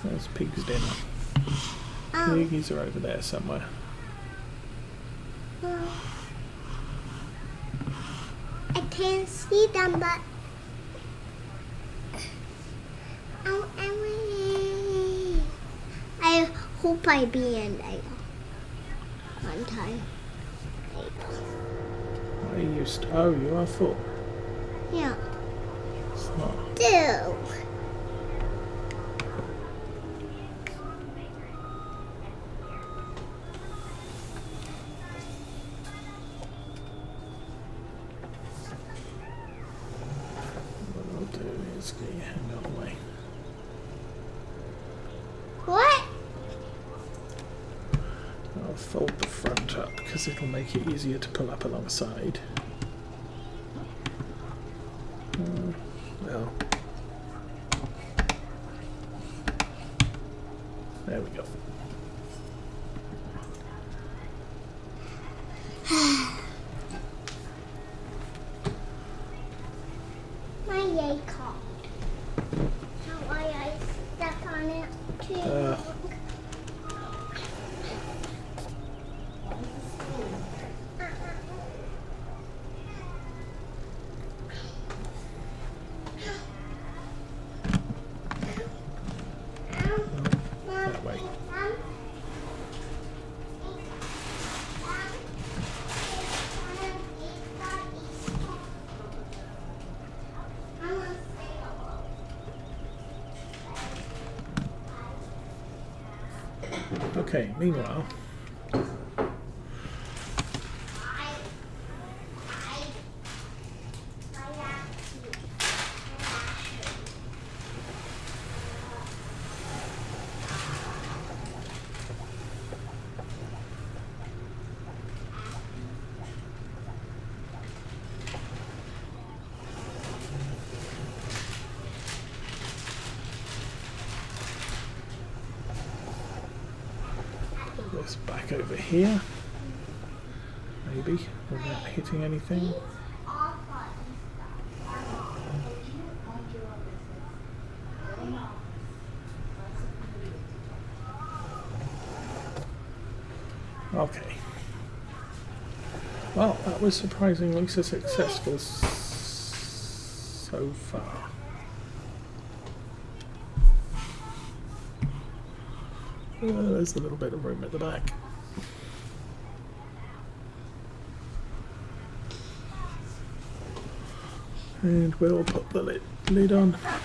There's Pig's dinner. Piggies are over there somewhere. I can't see them, but I hope I be in there one time. Are you oh, you are full. Yeah. Smart. Do. What I'll do is get your hand out of the way. What? I'll fold the front up because it'll make it easier to pull up alongside. Well, there we go. My yay caught. How I step on it too. That way. Okay, meanwhile, this back over here, maybe, without hitting anything. Okay. Well, that was surprisingly successful so far. There's a little bit of room at the back. And we'll put the lid on. I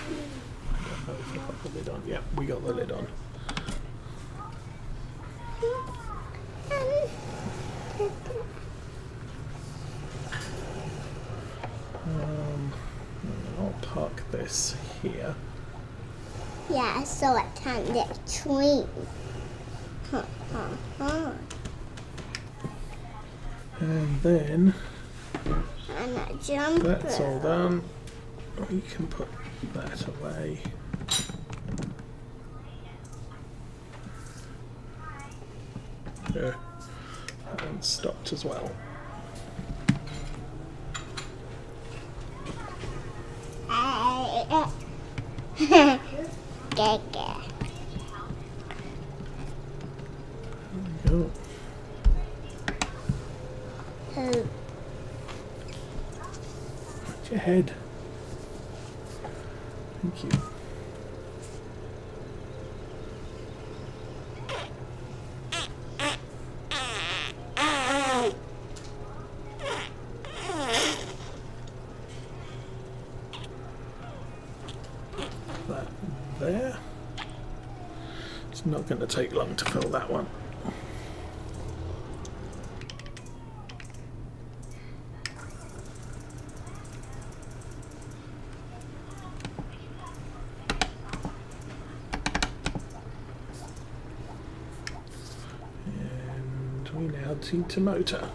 don't know if we got the lid on. Yeah, we got the lid on. I'll park this here. Yeah, so it can get train. And then And a jumper. that's all done. We can put that away. There. That one's stopped as well. There we go. Watch your head. Thank you. That there. It's not going to take long to fill that one. And we now need to motor.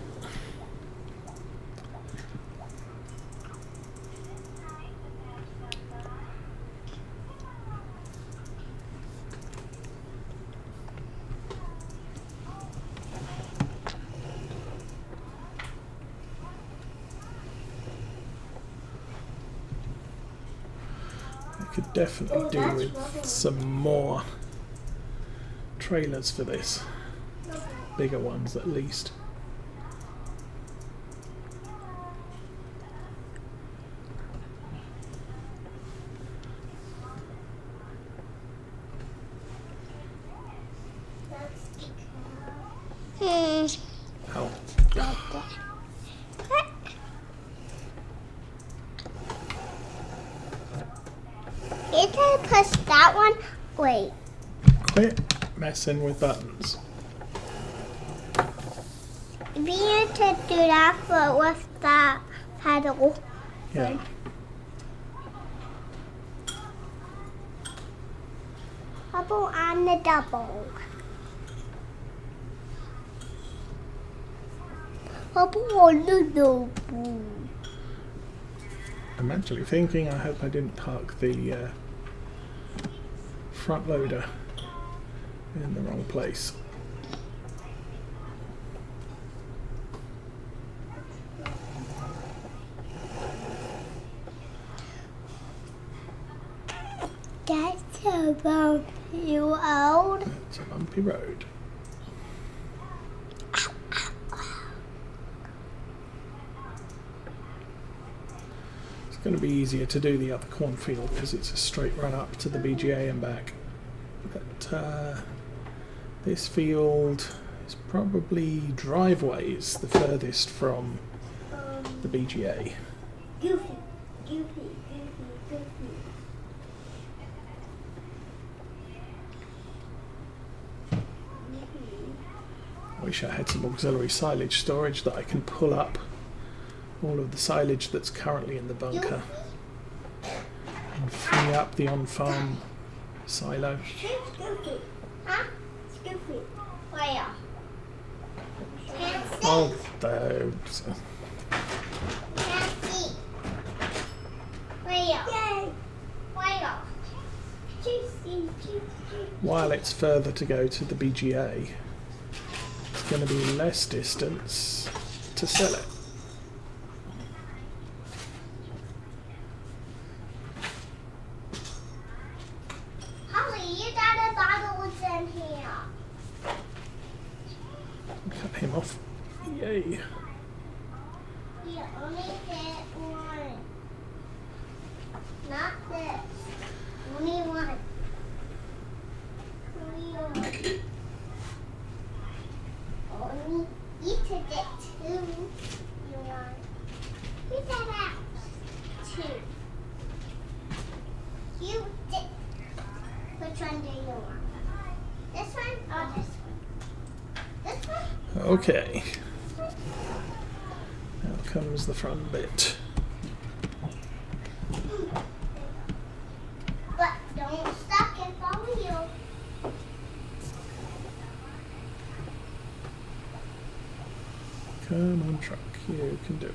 Could definitely do with some more trailers for this. Bigger ones at least. Oh. You can push that one. Wait. Quit messing with buttons. We need to do that but with that pedal. Yeah. Double and the double. Double on the double. I'm actually thinking I hope I didn't park the front loader in the wrong place. That's about you old. It's a bumpy road. It's going to be easier to do the other cornfield because it's a straight run up to the BGA and back. But this field is probably driveways the furthest from the BGA. Goofy, goofy, goofy. I wish I had some auxiliary silage storage that I can pull up all of the silage that's currently in the bunker and free up the on-farm silo. Goofy. Huh? Goofy. Where? Can't see. Oh, those. Can't see. Where? Where? Juicy. While it's further to go to the BGA, it's going to be less distance to sell it. Holly, you got a bottle in here. Cut him off. Yay. You only get one. Not this. Only one. Only you could get two. You want? You got out. Two. You did. Which one do you want? This one or this one? This one? Okay. Now comes the front bit. But don't stuck it for you. Come on, truck. You can do it.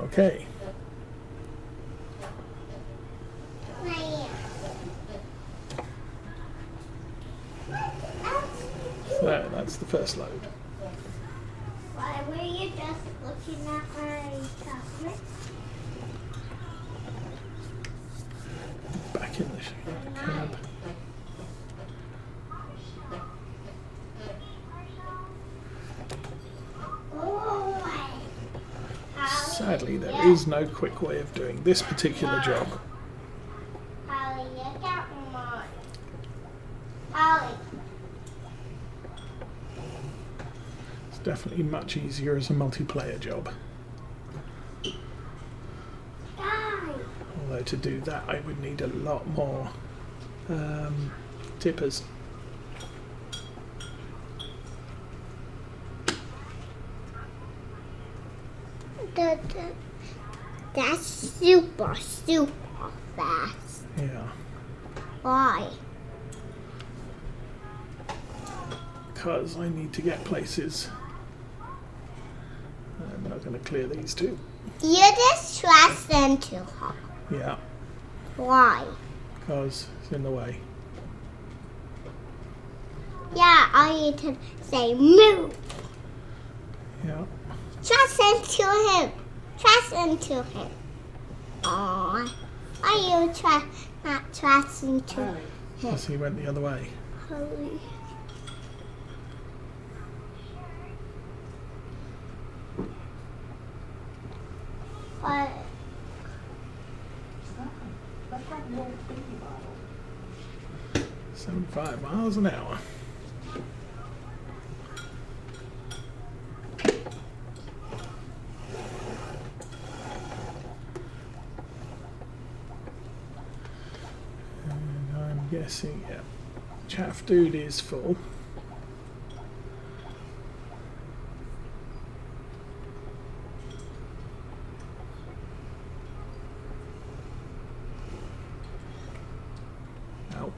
Okay. So that's the first load. Why were you just looking at my chocolate? Back in the cab. Sadly, there is no quick way of doing this particular job. Holly, look at mine. Holly. It's definitely much easier as a multiplayer job. Although to do that I would need a lot more tippers. That's super fast. Yeah. Why? Because I need to get places. I'm not going to clear these two. You just stress them too hard. Yeah, Why? because it's in the way. Yeah, I need to say move. Yeah. Trust into him. Trust into him. Aww. Why you not trust into him? Yes, he went the other way. Hurry. But 75 miles an hour. And I'm guessing, yeah, Chaff Dude is full. Ow.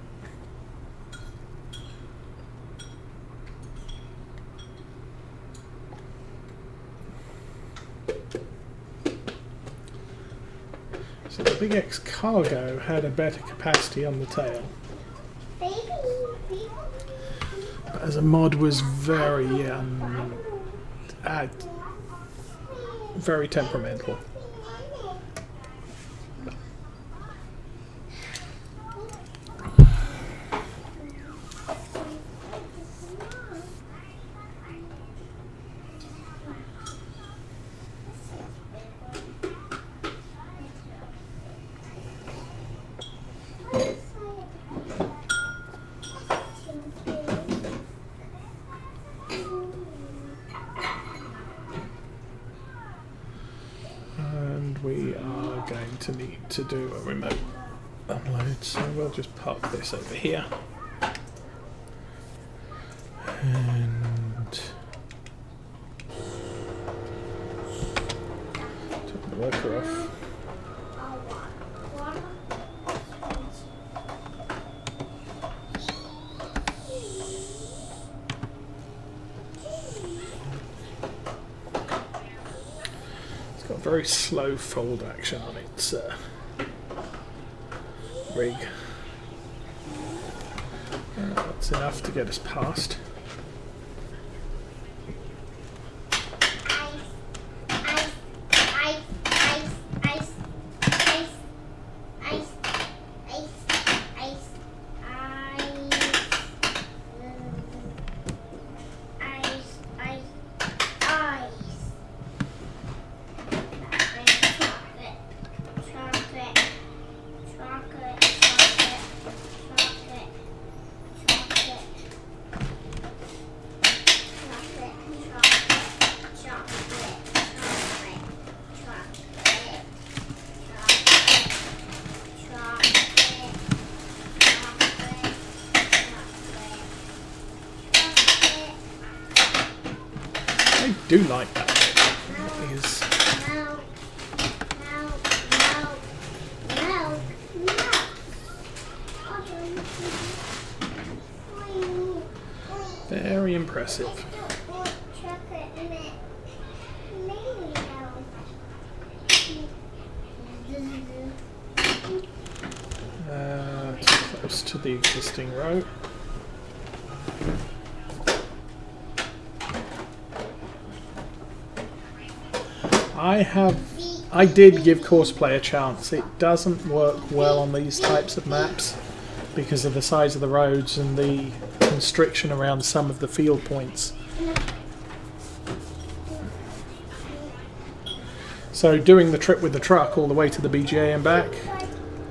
So the Big X Cargo had a better capacity on the tail, baby. but as a mod was very very temperamental. And we are going to need to do a remote unload, so we'll just park this over here. And turn the worker off. It's got very slow fold action on its rig. That's enough to get us past. I do like that bit. It is very impressive. Too close to the existing row. I did give Courseplay a chance. It doesn't work well on these types of maps because of the size of the roads and the constriction around some of the field points. So doing the trip with the truck all the way to the BGA and back,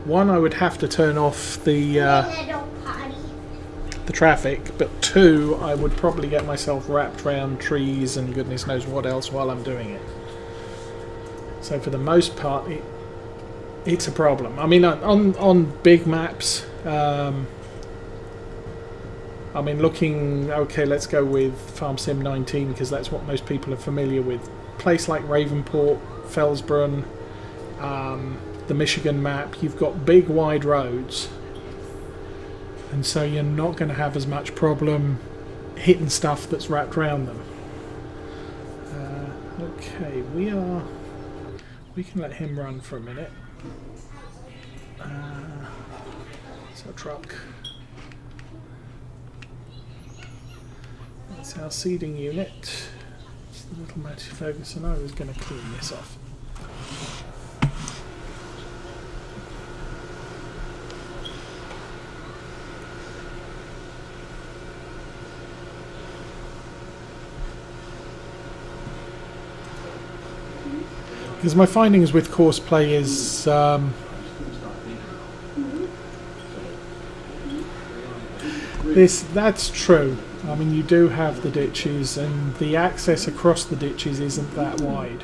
one, I would have to turn off the traffic, but two, I would probably get myself wrapped around trees and goodness knows what else while I'm doing it. So for the most part, it's a problem. I mean, on big maps, I mean, looking, okay, let's go with Farm Sim 19 because that's what most people are familiar with. Place like Ravenport, Felsbrunn, the Michigan map, you've got big wide roads, and so you're not going to have as much problem hitting stuff that's wrapped around them. Okay, we can let him run for a minute. So truck. It's our seeding unit. It's the little Matthew Ferguson. I was going to clean this off. Because my findings with course play is that's true. I mean, you do have the ditches, and the access across the ditches isn't that wide.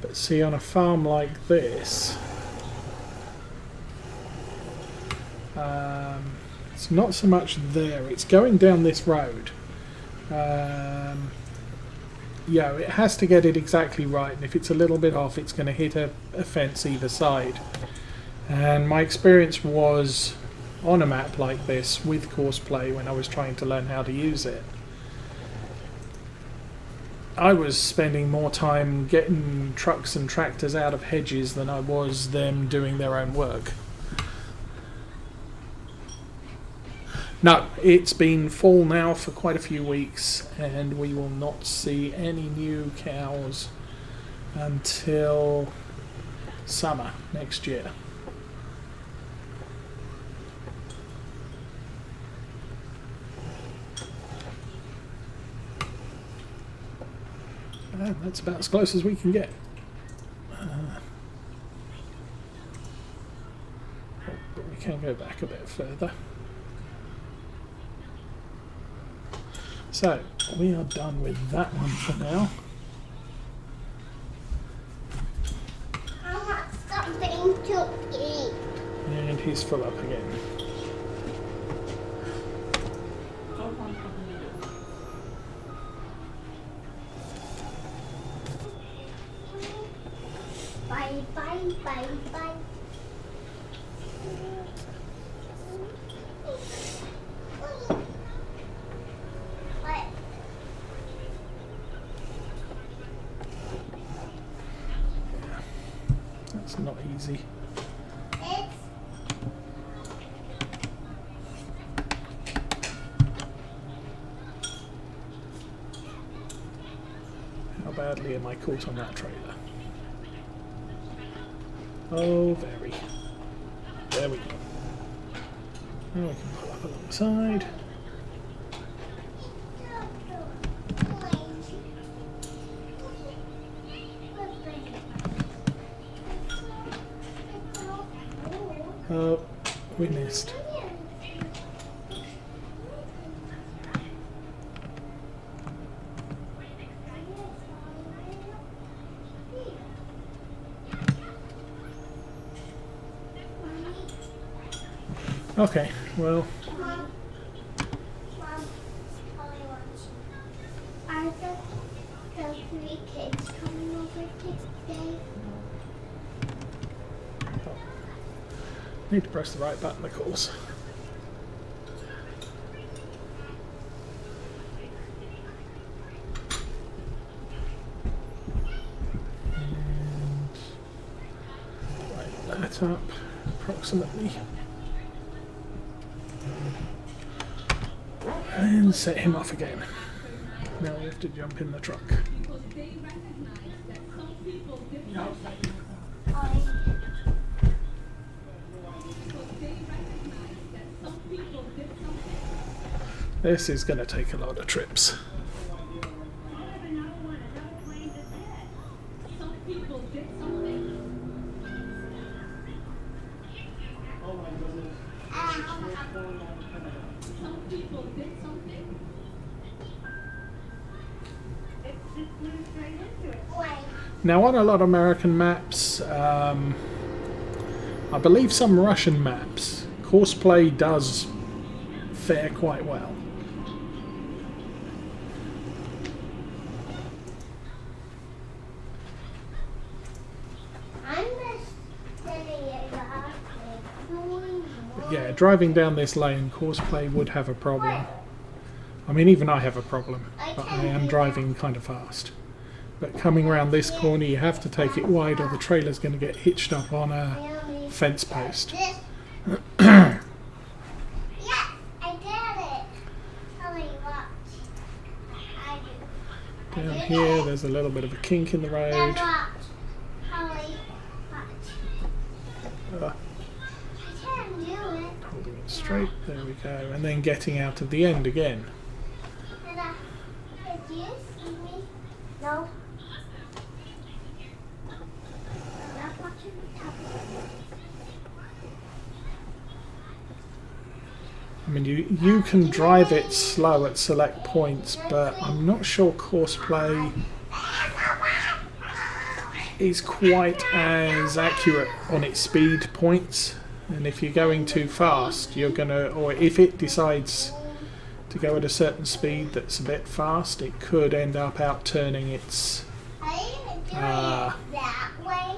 But see, on a farm like this, it's not so much there. It's going down this road. Yeah, it has to get it exactly right, and if it's a little bit off, it's going to hit a fence either side. And my experience was on a map like this with course play when I was trying to learn how to use it. I was spending more time getting trucks and tractors out of hedges than I was them doing their own work. No, it's been fall now for quite a few weeks, and we will not see any new cows until summer next year. And that's about as close as we can get. But we can go back a bit further. So, we are done with that one for now. I want something to eat. And he's full up again. Bye, bye, bye, bye. That's not easy. How badly am I caught on that trailer? Oh, very. There we go. Now we can pull up along the side. Oh, we missed. Okay, well. Mom, are the 3 kids coming over today? Need to press the right button, of course. And light that up approximately. And set him off again. Now we have to jump in the truck. This is going to take a lot of trips. Now, on a lot of American maps, I believe some Russian maps, courseplay does fare quite well. But yeah, driving down this lane, courseplay would have a problem. I mean, even I have a problem, but I am driving kind of fast. But coming around this corner, you have to take it wide or the trailer's going to get hitched up on a fence post. Yes, I did it. Holly, watch. I do. Down here, there's a little bit of a kink in the Dad, road. watch. Holly, watch. Uh, I can't do it. holding it straight, there we go. And then getting out of the end again. Dada, did you see me? No. I'm not watching the top. I mean, you can drive it slow at select points, but I'm not sure course play is quite as accurate on its speed points. And if you're going too fast, you're gonna, or if it decides to go at a certain speed that's a bit fast, it could end up out-turning its Are you doing it that way?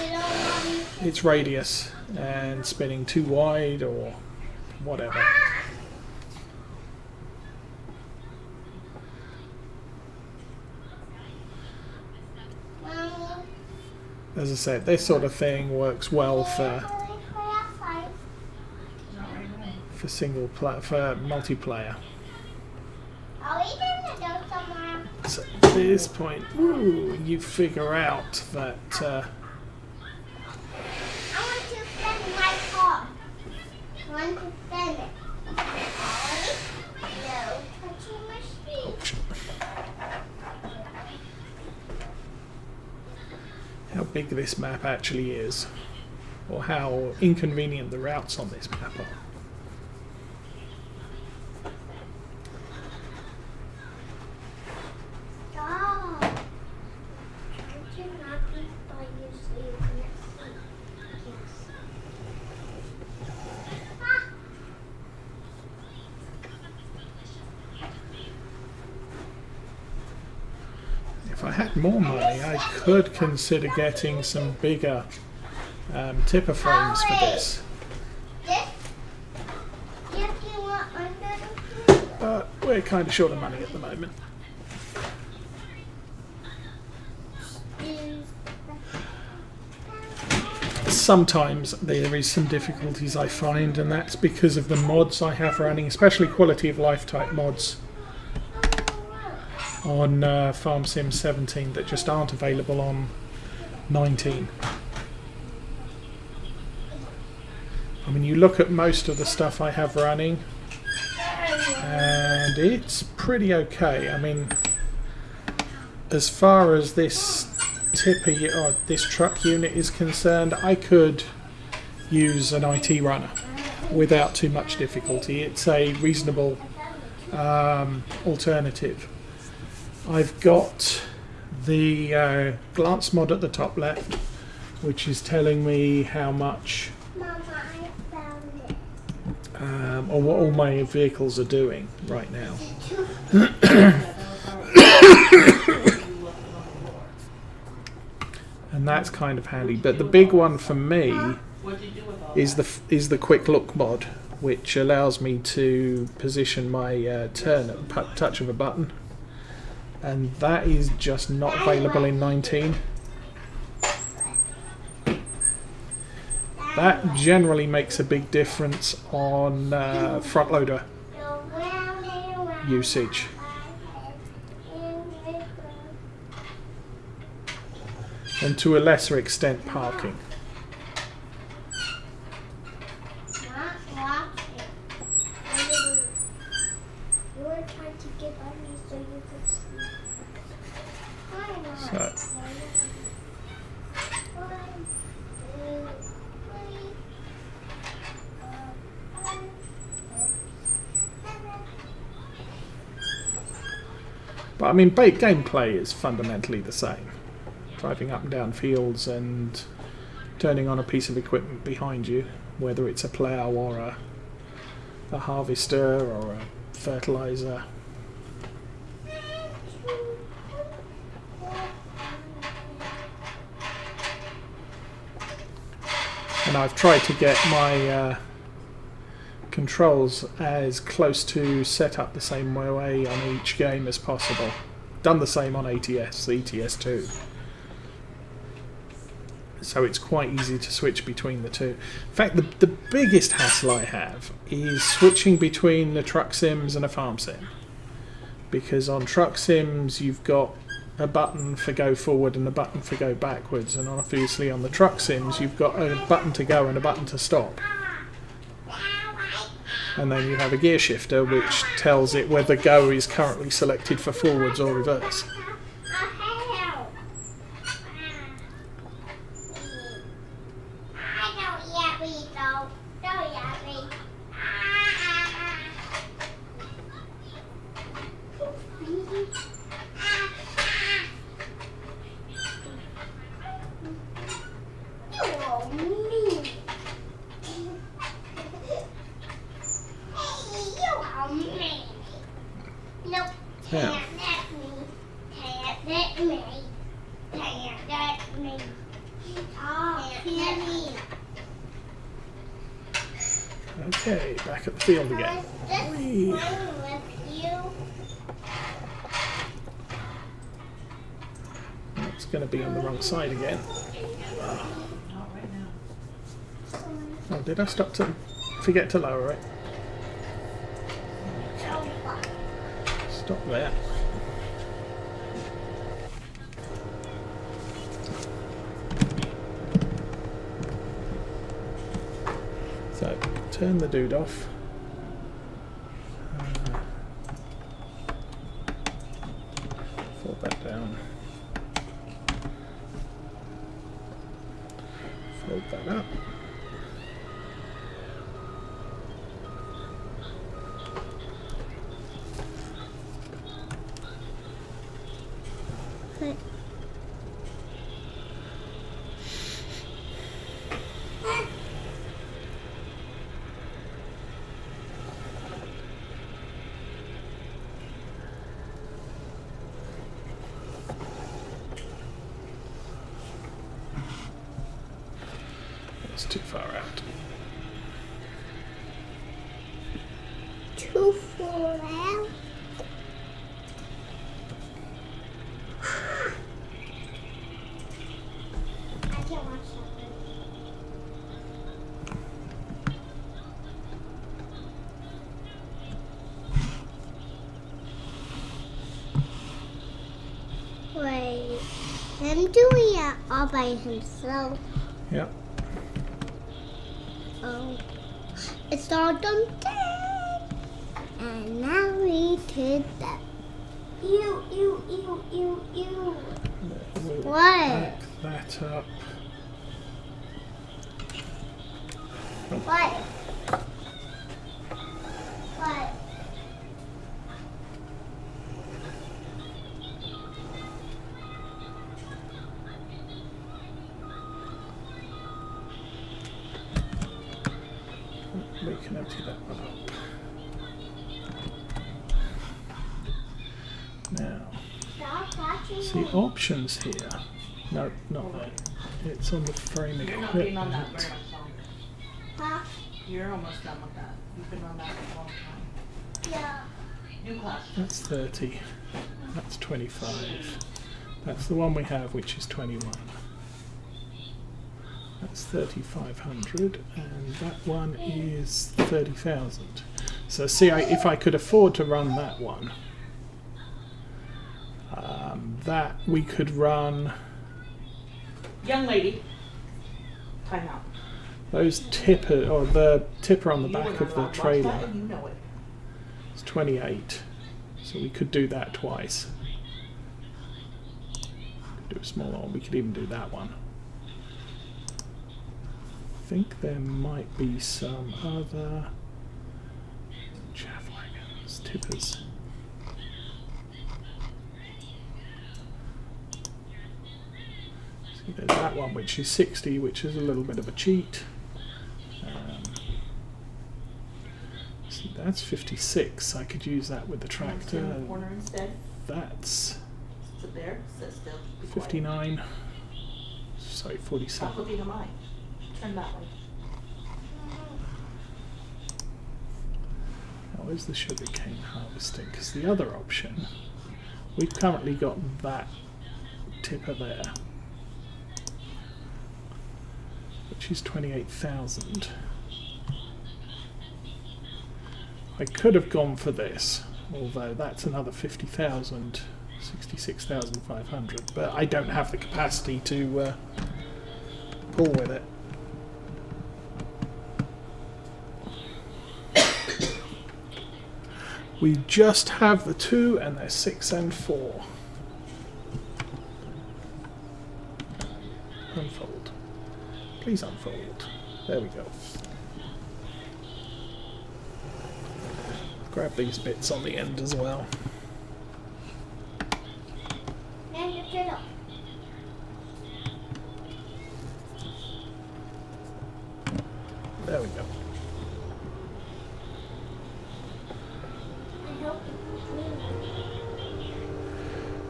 You don't want me to. its radius and spinning too wide or whatever. Mommy, As I said, this sort of thing works well for single player, for multiplayer. Are we gonna go somewhere? So at this point, you figure out that I want to spin my car. I want to spin it. Ollie, no touching my feet. how big this map actually is, or how inconvenient the routes on this map are. Stop. I cannot be by you so you cannot see. Yes. Ah. If I had more money, I could consider getting some bigger tipper frames for this, This? If you want under the food. but we're kind of short of money at the moment. Sometimes there is some difficulties I find, and that's because of the mods I have running, especially quality of life type mods on Farm Sim 17 that just aren't available on 19. I mean, you look at most of the stuff I have running and it's pretty okay. I mean, as far as this or this truck unit is concerned, I could use an IT runner without too much difficulty. It's a reasonable alternative. I've got the glance mod at the top left, which is telling me how much Mama, I found it. or what all my vehicles are doing right now. And that's kind of handy. But the big one for me is the quick look mod, which allows me to position my turn at the touch of a button, and that is just not available in 19. That generally makes a big difference on front loader usage. And to a lesser extent parking. Not watching. You were trying to get on me so you could see. I'm not. So, but I mean, gameplay is fundamentally the same. Driving up and down fields and turning on a piece of equipment behind you, whether it's a plough or a harvester or a fertilizer. And I've tried to get my controls as close to set up the same way on each game as possible. Done the same on ATS, the ETS2. So it's quite easy to switch between the two. In fact, the biggest hassle I have is switching between the truck sims and a farm sim. Because on truck sims you've got a button for go forward and a button for go backwards, and obviously on the truck sims you've got a button to go and a button to stop. And then you have a gear shifter which tells it whether go is currently selected for forwards or reverse. Yeah. Okay, back at the field again. Whee. It's going to be on the wrong side again. Oh, did I forget to lower it? Okay. Stop there. So, turn the dude off. Fold that down. Fold that up. It's too far out. Too far out? I can watch something. Wait, him doing it all by himself. Yep. Oh, it's all done dead. And now we did that. Ew, ew, ew, ew, ew. We'll What? back that up. What? What? We can empty that one up. Now, Stop watching see me. options here. No, not that. It's on the frame You're not being on that equipment. very much longer. Huh? You're almost done with that. You've been on that for a long time. Yeah. New class. That's 30. That's 25. That's the one we have, which is 21. That's 3,500, and that one is 30,000. So see, if I could afford to run that one, that we could run Young lady. Time out. those tipper, or the tipper on the You back were of not the allowed to watch trailer. that, and you know it. It's 28, so we could do that twice. Could do a smaller one. We could even do that one. I think there might be some other chaff wagons, tippers. See, there's that one which is 60, which is a little bit of a cheat. See, that's 56. I could use that with the Stand tractor. in the corner instead. That's Sit there. Sit still. Be quiet. 59. Sorry, Stop 47. looking at mine. Turn that way. Now, where's the sugarcane harvesting? Because the other option, we've currently got that tipper there. which is 28,000. I could have gone for this, although that's another 50,000, 66,500, but I don't have the capacity to pull with it. We just have the 2 and they're 6 and 4. Unfold. Please unfold. There we go. Grab these bits on the end as well. And lift it up. There we go.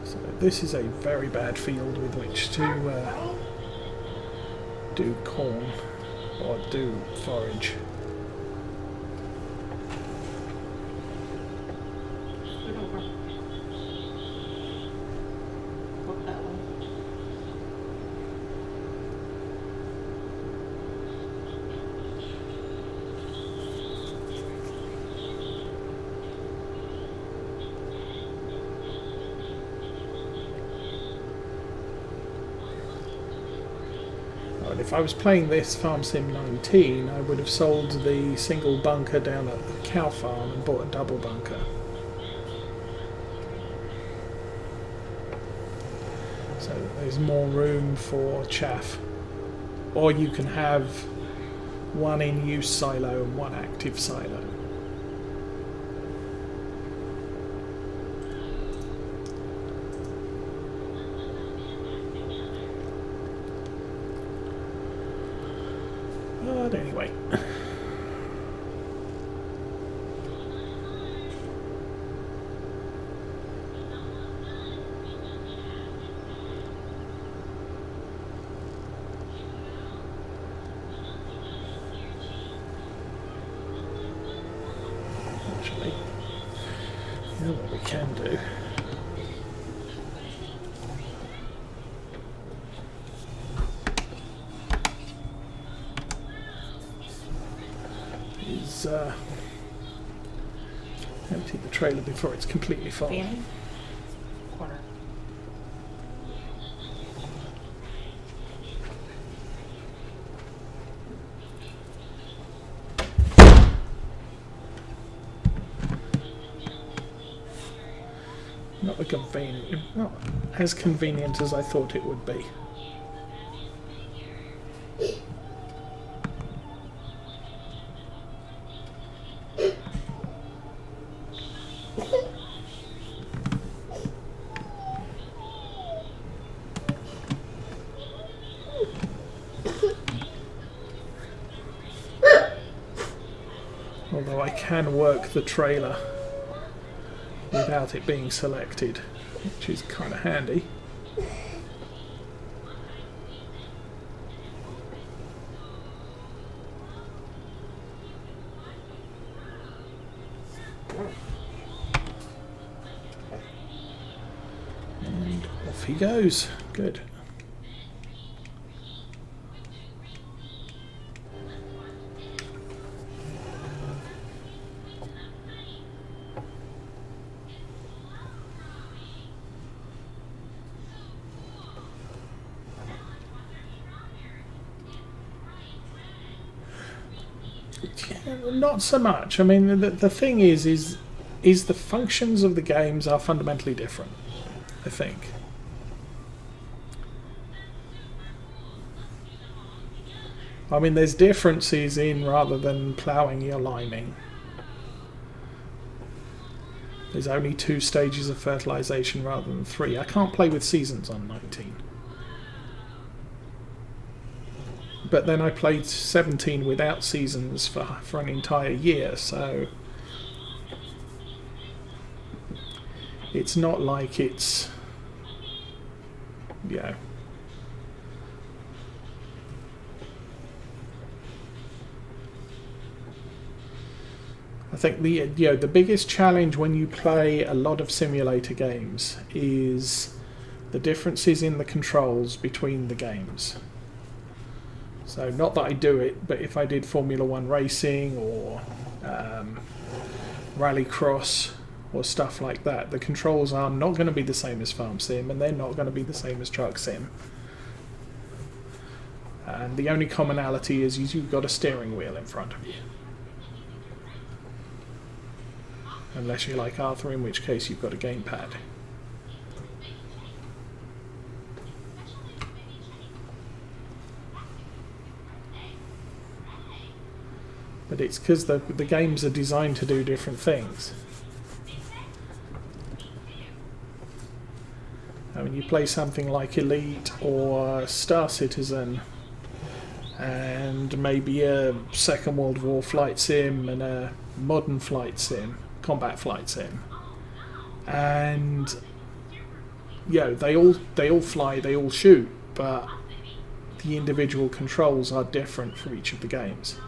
So this is a very bad field with which to do corn or do forage. Scoot over. Look that way. And if I was playing this Farm Sim 19, I would have sold the single bunker down at the cow farm and bought a double bunker. So that there's more room for chaff. Or you can have one in-use silo and one active silo. But anyway. Actually, you know what we can do? Is empty the trailer before it's completely full. Fanny? Corner. Not as convenient as I thought it would be. Although I can work the trailer without it being selected, which is kind of handy. And off he goes. Good. Not so much. I mean, the thing is the functions of the games are fundamentally different, I think. I mean, there's differences in rather than ploughing, you're liming. There's only 2 stages of fertilisation rather than 3. I can't play with seasons on 19. But then I played 17 without seasons for an entire year, so it's not like it's, you know, I think the biggest challenge when you play a lot of simulator games is the differences in the controls between the games. So not that I do it, but if I did Formula One racing or rallycross or stuff like that, the controls are not going to be the same as Farm Sim, and they're not going to be the same as Truck Sim. And the only commonality is you've got a steering wheel in front of you. Unless you're like Arthur, in which case you've got a gamepad. But it's because the games are designed to do different things. I mean, you play something like Elite or Star Citizen, and maybe a Second World War flight sim and a modern flight sim, combat flight sim, and they all fly, they all shoot, but the individual controls are different for each of the games.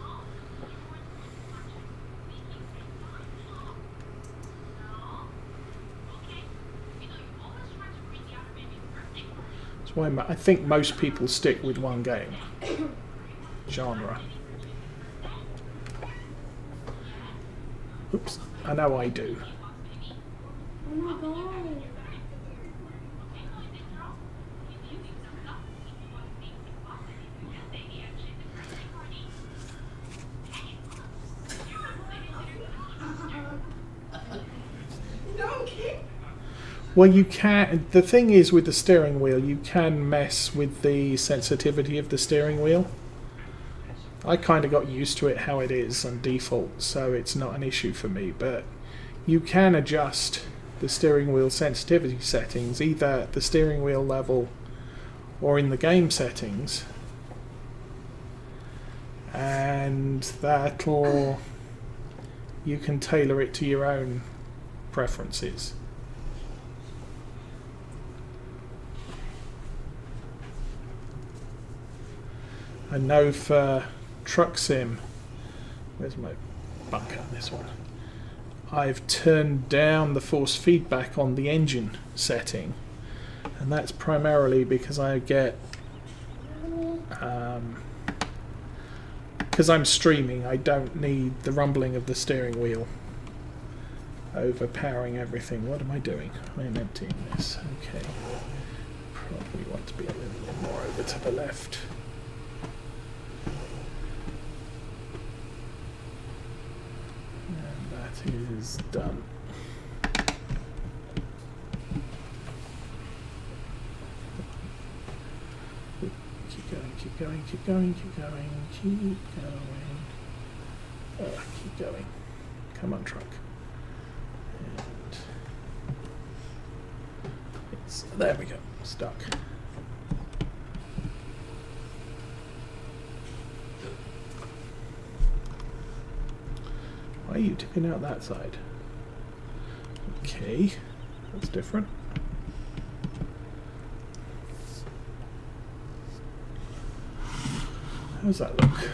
That's why I think most people stick with one game genre. Oops, I know I do. Oh my god. Well, you can. The thing is, with the steering wheel, you can mess with the sensitivity of the steering wheel. I kind of got used to it how it is on default, so it's not an issue for me. But you can adjust the steering wheel sensitivity settings, either at the steering wheel level or in the game settings, and that'll you can tailor it to your own preferences. I know for Truck Sim, where's my bunker? This one. I've turned down the force feedback on the engine setting, and that's primarily because I get because I'm streaming, I don't need the rumbling of the steering wheel overpowering everything. What am I doing? I am emptying this. Okay. Probably want to be a little bit more over to the left. And that is done. Keep going, keep going, keep going, keep going, keep going. Keep going. Come on, truck. And it's, there we go, stuck. Why are you tipping out that side? Okay, that's different. How does that look?